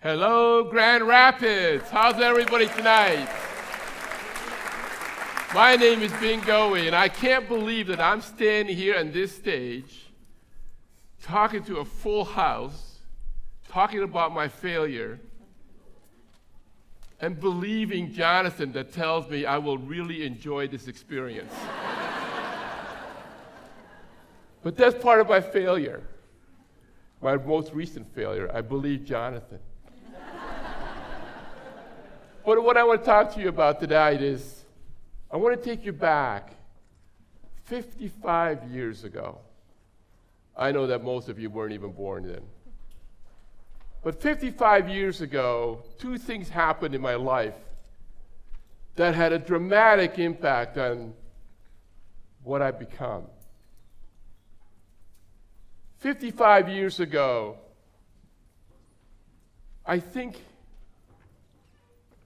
Hello, Grand Rapids. How's everybody tonight? My name is Goei, and I can't believe that I'm standing here on this stage talking to a full house, talking about my failure, and believing Jonathan that tells me I will really enjoy this experience. But that's part of my failure. My most recent failure, I believe Jonathan. But what I want to talk to you about tonight is, I want to take you back 55 years ago. I know that most of you weren't even born then. But 55 years ago, two things happened in my life that had a dramatic impact on what I've become. 55 years ago, I think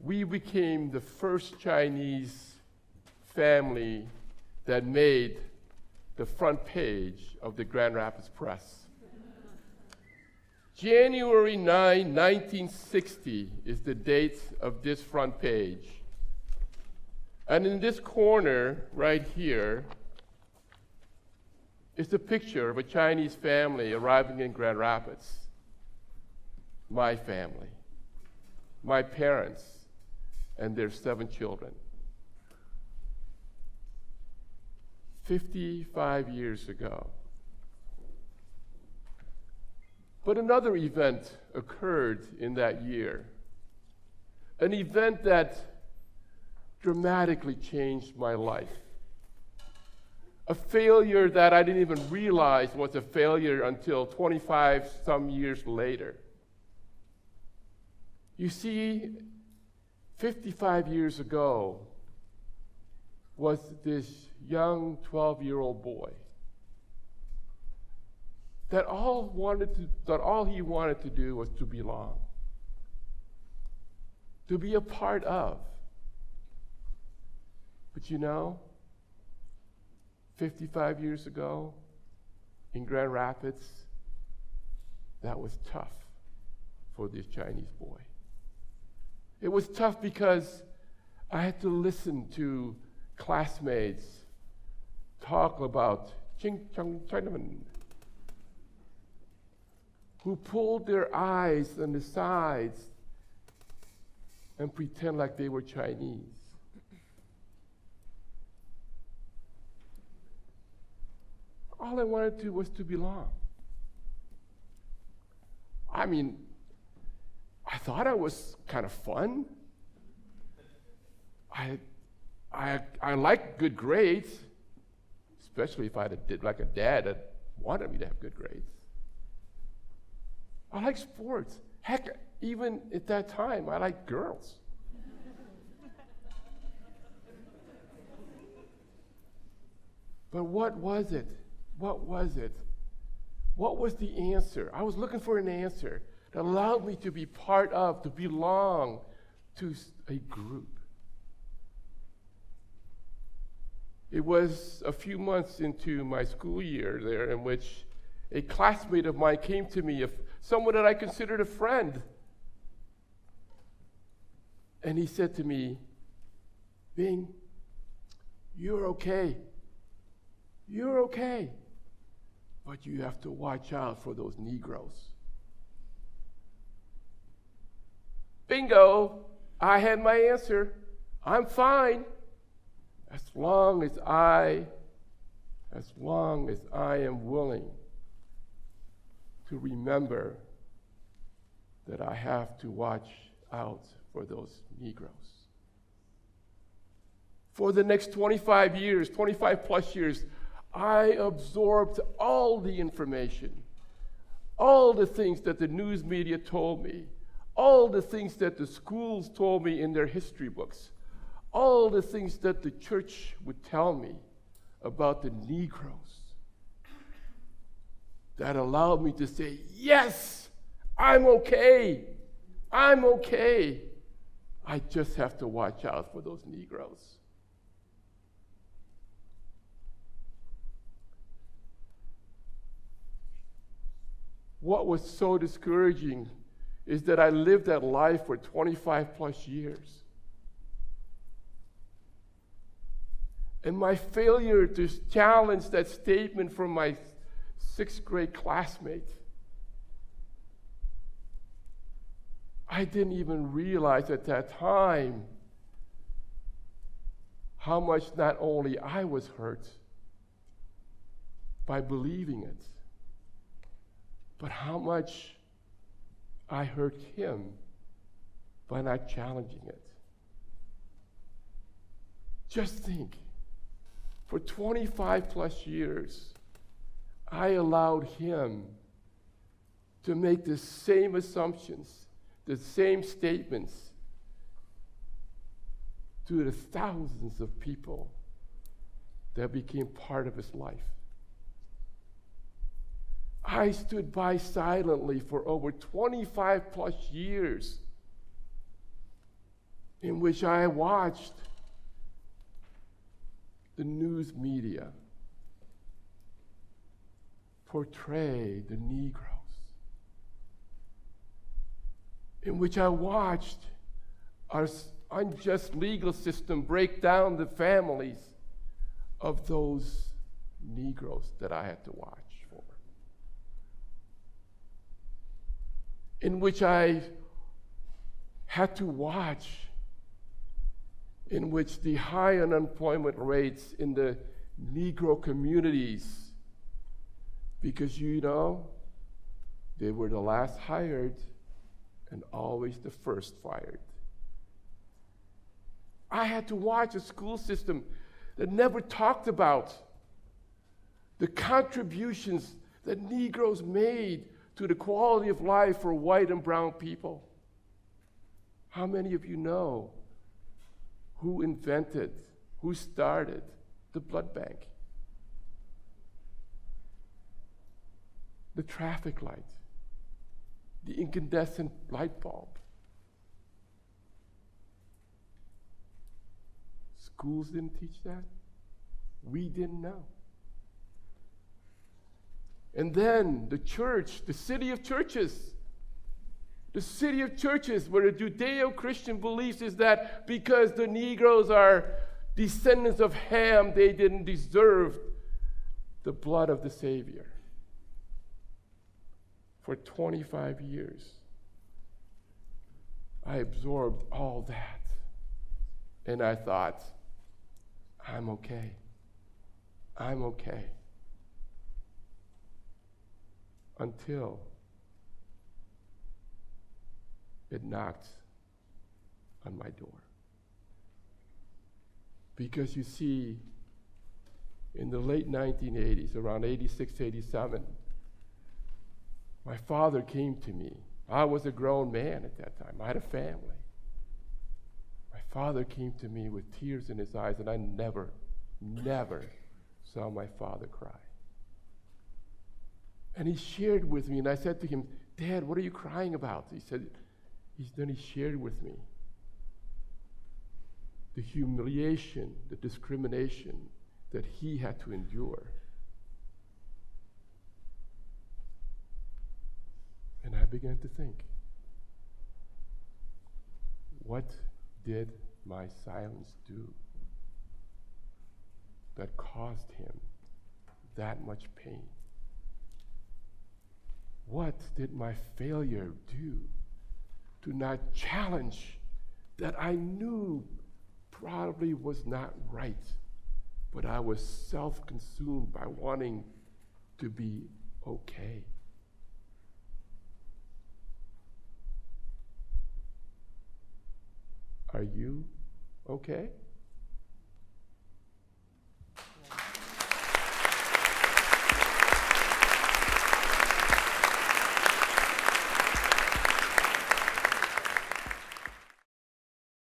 we became the first Chinese family that made the front page of the Grand Rapids Press. January 9, 1960 is the date of this front page. And in this corner right here is the picture of a Chinese family arriving in Grand Rapids. My family, my parents, and their 7 children. 55 years ago. But another event occurred in that year, an event that dramatically changed my life. A failure that I didn't even realize was a failure until 25 some years later. You see, 55 years ago was this young 12-year-old boy that all he wanted to do was to belong, to be a part of. But you know, 55 years ago in Grand Rapids, that was tough for this Chinese boy. It was tough because I had to listen to classmates talk about Chinaman who pulled their eyes on the sides and pretend like they were Chinese. All I wanted to do was to belong. I mean, I thought I was kind of fun. I liked good grades, especially if I did like a dad that wanted me to have good grades. I like sports. Heck, even at that time, I liked girls. But what was it? What was it? What was the answer? I was looking for an answer that allowed me to be part of, to belong to a group. It was a few months into my school year there in which a classmate of mine came to me, someone that I considered a friend. And he said to me, Bing, you're okay. You're okay. But you have to watch out for those Negroes. Bingo, I had my answer. I'm fine. As long as I am willing to remember that I have to watch out for those Negroes. For the next 25 plus years, I absorbed all the information, all the things that the news media told me, all the things that the schools told me in their history books, all the things that the church would tell me about the Negroes that allowed me to say, yes, I'm okay. I'm okay. I just have to watch out for those Negroes. What was so discouraging is that I lived that life for 25 plus years. And my failure to challenge that statement from my sixth grade classmate, I didn't even realize at that time how much not only I was hurt by believing it, but how much I hurt him by not challenging it. Just think, for 25 plus years, I allowed him to make the same assumptions, the same statements to the thousands of people that became part of his life. I stood by silently for over 25 plus years in which I watched the news media portray the Negroes, in which I watched our unjust legal system break down the families of those Negroes that I had to watch for, in which I had to watch, in which the high unemployment rates in the Negro communities, because they were the last hired and always the first fired. I had to watch a school system that never talked about the contributions that Negroes made to the quality of life for white and brown people. How many of you know who invented, who started the blood bank, the traffic light, the incandescent light bulb? Schools didn't teach that. We didn't know. And then the church, the city of churches, where the Judeo-Christian beliefs is that because the Negroes are descendants of Ham, they didn't deserve the blood of the Savior. For 25 years, I absorbed all that. And I thought, I'm okay. I'm okay. Until it knocked on my door. Because you see, in the late 1980s, around 86, 87, my father came to me. I was a grown man at that time. I had a family. My father came to me with tears in his eyes, and I never saw my father cry. And he shared with me, and I said to him, Dad, what are you crying about? Then he shared with me the humiliation, the discrimination that he had to endure. And I began to think, what did my silence do that caused him that much pain? What did my failure do to not challenge that I knew probably was not right, but I was self-consumed by wanting to be okay? Are you okay?